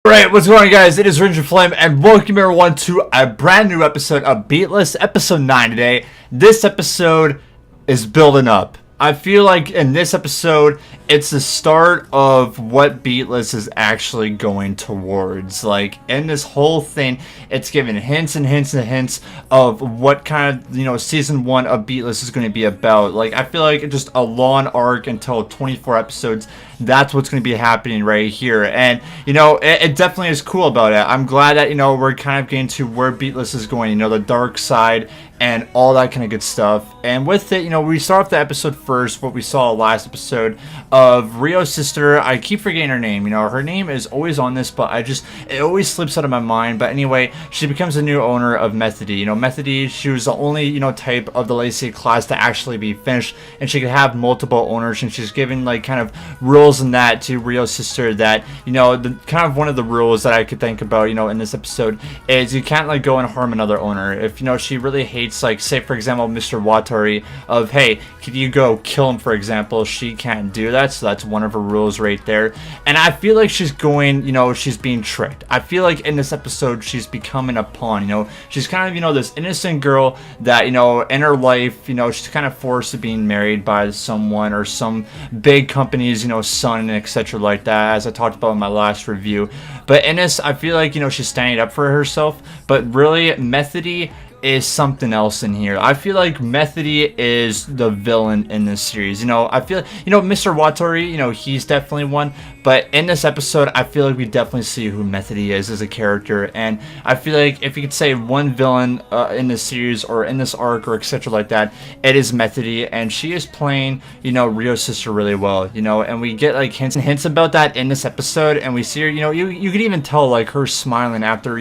Alright, what's going on, guys? It is Ranger Flame, and welcome everyone to a brand new episode of Beatless, episode 9 today. This episode is building up. I feel like in this episode, it's the start of what Beatless is actually going towards. Like, in this whole thing, it's giving hints and hints and hints of what kind of, season 1 of Beatless is going to be about. Like, I feel like it's just a long arc until 24 episodes. That's what's going to be happening right here. And, it definitely is cool about it. I'm glad that, we're kind of getting to where Beatless is going, the dark side and all that kind of good stuff. And with it, we start off the episode first, what we saw last episode of Rio's sister. I keep forgetting her name. Her name is always on this, but it always slips out of my mind. But anyway, she becomes a new owner of Methode. Methode, she was the only, type of the Lacia class to actually be finished, and she could have multiple owners, and she's given, like, kind of rules in that to Rio's sister that, the kind of one of the rules that I could think about, in this episode is you can't, like, go and harm another owner. If, she really hates, like, say, for example, Mr. Watari, of, hey, could you go kill him, for example, she can't do that, so that's one of her rules right there. And I feel like she's going, she's being tricked. I feel like in this episode, she's becoming a pawn, she's kind of, this innocent girl that, in her life, she's kind of forced to being married by someone or some big company's, son, and etc. like that, as I talked about in my last review. But in this, I feel like, she's standing up for herself, but really, Methode is something else in here. I feel like Methode is the villain in this series. I feel, Mr. Watari, he's definitely one, but in this episode, I feel like we definitely see who Methode is as a character, and I feel like if you could say one villain in this series or in this arc or etc. like that, it is Methode, and she is playing, Rio's sister really well, and we get like hints and hints about that in this episode, and we see her, you could even tell like her smiling after,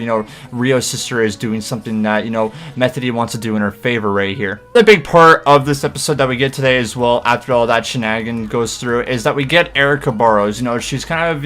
Rio's sister is doing something that, Methode wants to do in her favor right here. The big part of this episode that we get today as well, after all that shenanigan goes through, is that we get Erica Barrows. She's kind of,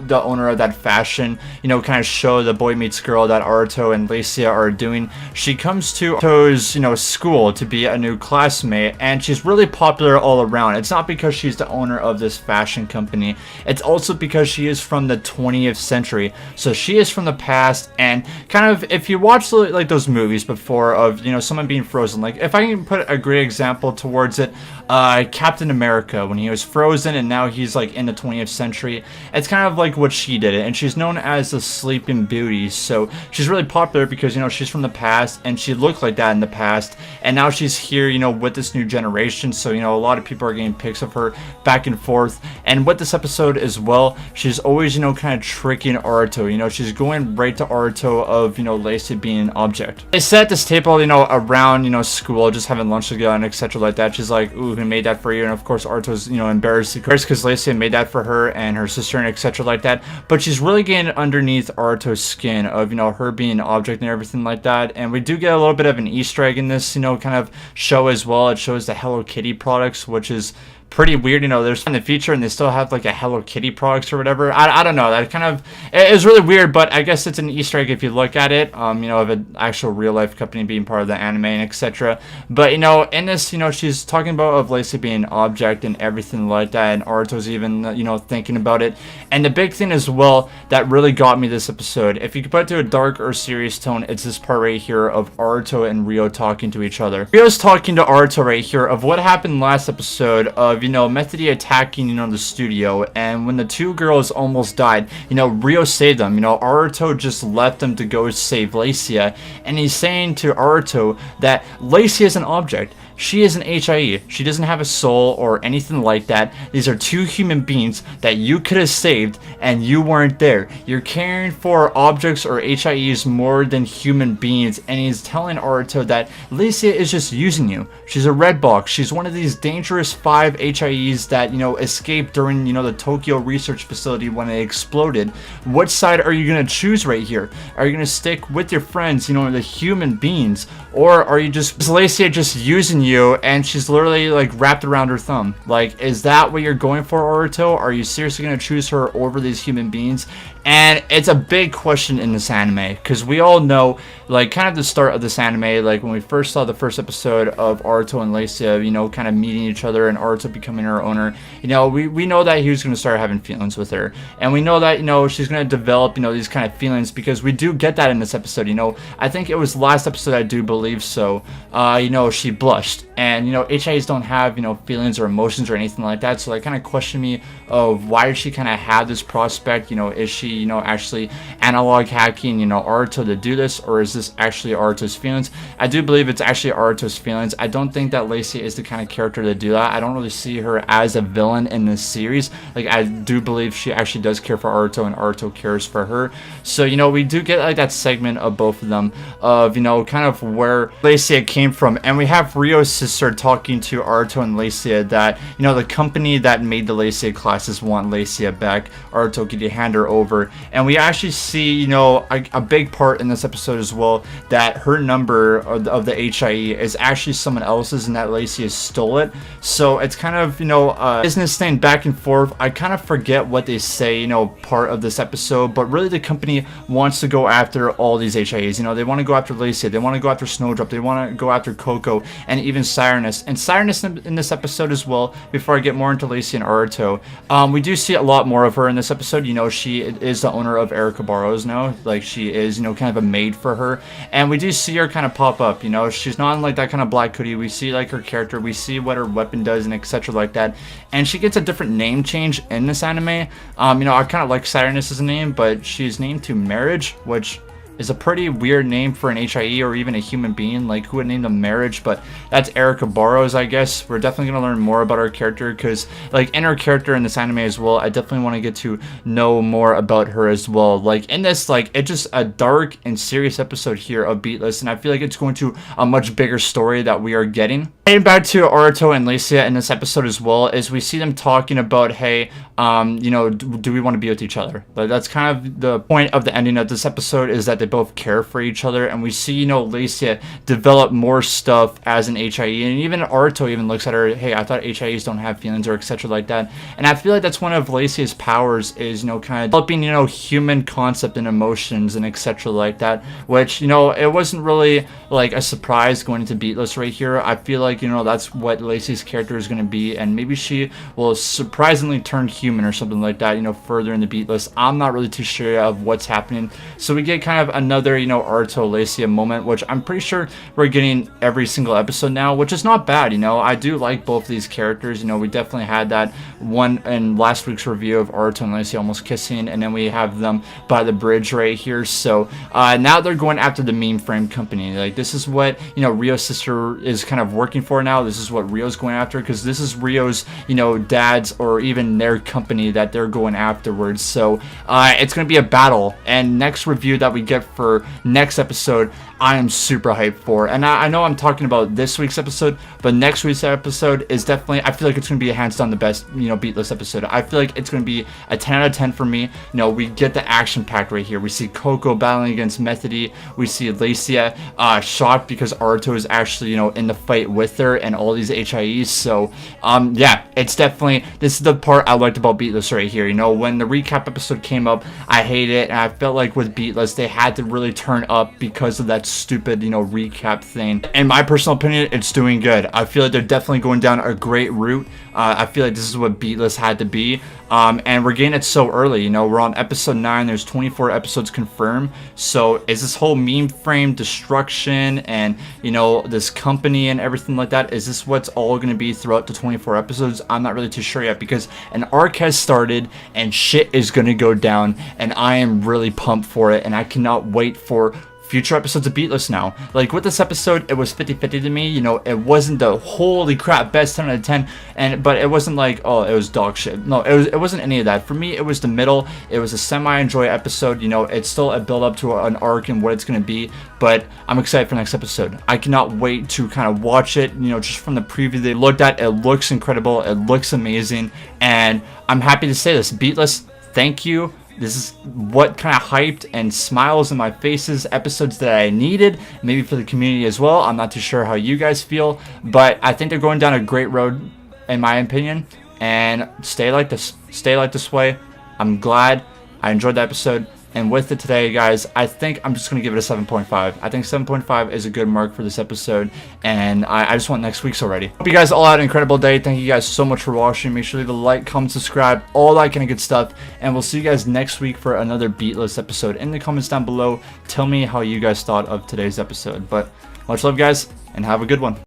the owner of that fashion, kind of show, the Boy Meets Girl, that Arato and Lacia are doing. She comes to Arato's, school to be a new classmate, and she's really popular all around. It's not because she's the owner of this fashion company. It's also because she is from the 20th century. So she is from the past, and kind of, if you watch like those movies before, of someone being frozen, like if I can put a great example towards it, Captain America, when he was frozen and now he's like in the 20th century, it's kind of like what she did it, and she's known as the Sleeping Beauty. So she's really popular because she's from the past, and she looked like that in the past, and now she's here with this new generation. So a lot of people are getting pics of her back and forth. And with this episode as well, she's always kind of tricking Arato. She's going right to Arato of Lacia being an object. They set this table around school, just having lunch together and etc. like that. She's like, ooh, who made that for you? And of course Arato's embarrassed because Lacia made that for her and her sister and etc. like that. But she's really getting underneath Arato's skin of her being an object and everything like that. And we do get a little bit of an Easter egg in this kind of show as well. It shows the Hello Kitty products, which is pretty weird. There's in the future and they still have like a Hello Kitty products or whatever. I don't know, that kind of is really weird, but I guess it's an Easter egg if you look at it, of an actual real life company being part of the anime and etc. But in this, she's talking about of Lacia being an object and everything like that, and Arato's even thinking about it. And the big thing as well that really got me this episode, if you could put it to a dark or serious tone, it's this part right here of Arato and Rio talking to each other. Rio's talking to Arato right here of what happened last episode of Methode attacking, the studio, and when the two girls almost died, Rio saved them. Arato just left them to go save Lacia, and he's saying to Arato that Lacia is an object. She is an HIE. She doesn't have a soul or anything like that. These are two human beings that you could have saved, and you weren't there. You're caring for objects or HIEs more than human beings, and he's telling Arato that Lacia is just using you. She's a red box. She's one of these dangerous 5 HIEs that, escaped during, the Tokyo research facility when it exploded. What side are you going to choose right here? Are you going to stick with your friends, the human beings, or are you just, is Lacia just using you and she's literally like wrapped around her thumb? Like, is that what you're going for, Arato? Are you seriously going to choose her over these human beings? And it's a big question in this anime, because we all know, like, kind of the start of this anime, like, when we first saw the first episode of Arato and Lacia, you know, kind of meeting each other and Arato becoming her owner, you know, we know that he was going to start having feelings with her. And we know that, you know, she's going to develop, you know, these kind of feelings, because we do get that in this episode, you know. I think it was last episode, I do believe so, you know, she blushed. And, you know, HIEs don't have, you know, feelings or emotions or anything like that, so that kind of questioned me of why did she kind of have this prospect, you know, is she, you know, actually analog hacking, you know, Arato to do this, or is this actually Arato's feelings? I do believe it's actually Arato's feelings. I don't think that Lacia is the kind of character to do that. I don't really see her as a villain in this series. Like, I do believe she actually does care for Arato, and Arato cares for her. So, you know, we do get like that segment of both of them, of, you know, kind of where Lacia came from. And we have Rio's sister talking to Arato and Lacia that, you know, the company that made the Lacia classes want Lacia back. Arato, could you hand her over? And we actually see, you know, a big part in this episode as well, that her number of the HIE is actually someone else's, and that Lacia stole it. So it's kind of, you know, business thing back and forth. I kind of forget what they say, you know, part of this episode, but really the company wants to go after all these HIEs. You know, they want to go after Lacia, they want to go after Snowdrop, they want to go after Coco, and even Cyrus. And Cyrus in this episode as well, before I get more into Lacia and Arato, we do see a lot more of her in this episode. You know, she is the owner of Erica Barrows now. Like, she is, you know, kind of a maid for her. And we do see her kind of pop up, you know. She's not in like that kind of black hoodie. We see like her character, we see what her weapon does and etc like that. And she gets a different name change in this anime. You know, I kind of like Cyrus's name, but she's named to Marriage, which is a pretty weird name for an HIE or even a human being. Like, who would name them Marriage? But that's Erica Barrows, I guess. We're definitely going to learn more about her character, because, like, in her character in this anime as well, I definitely want to get to know more about her as well. Like, in this, like, it's just a dark and serious episode here of Beatless, and I feel like it's going to a much bigger story that we are getting. Getting back to Arato and Lacia in this episode as well, is we see them talking about, hey, you know, do we want to be with each other? But that's kind of the point of the ending of this episode, is that they both care for each other. And we see, you know, Lacia develop more stuff as an HIE, and even Arato even looks at her, hey, I thought HIEs don't have feelings, or etc like that. And I feel like that's one of Lacia's powers, is, you know, kind of developing, you know, human concept and emotions and etc like that, which, you know, it wasn't really like a surprise going into Beatless right here. I feel like, you know, that's what Lacia's character is going to be, and maybe she will surprisingly turn human or something like that, you know, further in the Beatless. I'm not really too sure of what's happening. So we get kind of another, you know, Arato Lacia moment, which I'm pretty sure we're getting every single episode now, which is not bad. You know, I do like both of these characters. You know, we definitely had that one in last week's review of Arato and Lacia almost kissing, and then we have them by the bridge right here. So now they're going after the Memeframe company. Like, this is what, you know, Rio's sister is kind of working for now. This is what Rio's going after, because this is Rio's, you know, dad's or even their company that they're going afterwards. So it's going to be a battle. And next review that we get for next episode, I am super hyped for. And I know I'm talking about this week's episode, but next week's episode is definitely, I feel like it's going to be hands down the best, you know, Beatless episode. I feel like it's going to be a 10 out of 10 for me. You know, we get the action pack right here. We see Coco battling against Methode. We see Lacia shocked because Arato is actually, you know, in the fight with her and all these HIEs. So yeah, it's definitely, this is the part I liked about Beatless right here. You know, when the recap episode came up, I hated it, and I felt like with Beatless they had to really turn up because of that stupid, you know, recap thing. In my personal opinion, it's doing good. I feel like they're definitely going down a great route. I feel like this is what Beatless had to be. And we're getting it so early. You know, we're on episode 9. There's 24 episodes confirmed. So is this whole Memeframe destruction and, you know, this company and everything like that, is this what's all going to be throughout the 24 episodes? I'm not really too sure yet, because an arc has started and shit is going to go down, and I am really pumped for it, and I cannot wait for future episodes of Beatless now. Like, with this episode, it was 50-50 to me. You know, it wasn't the holy crap best 10 out of 10, but it wasn't like, oh, it was dog shit. No, it wasn't any of that. For me, it was the middle. It was a semi-enjoy episode. You know, it's still a build up to an arc and what it's going to be, but I'm excited for the next episode. I cannot wait to kind of watch it. You know, just from the preview they looked at, it looks incredible. It looks amazing, and I'm happy to say this. Beatless, thank you. This is what kind of hyped and smiles in my faces episodes that I needed, maybe for the community as well. I'm not too sure how you guys feel, but I think they're going down a great road, in my opinion, and stay like this way. I'm glad. I enjoyed the episode. And with it today, guys, I think I'm just going to give it a 7.5. I think 7.5 is a good mark for this episode, and I just want next week's already. Hope you guys all had an incredible day. Thank you guys so much for watching. Make sure to leave a like, comment, subscribe, all that kind of good stuff. And we'll see you guys next week for another Beatless episode. In the comments down below, tell me how you guys thought of today's episode. But much love, guys, and have a good one.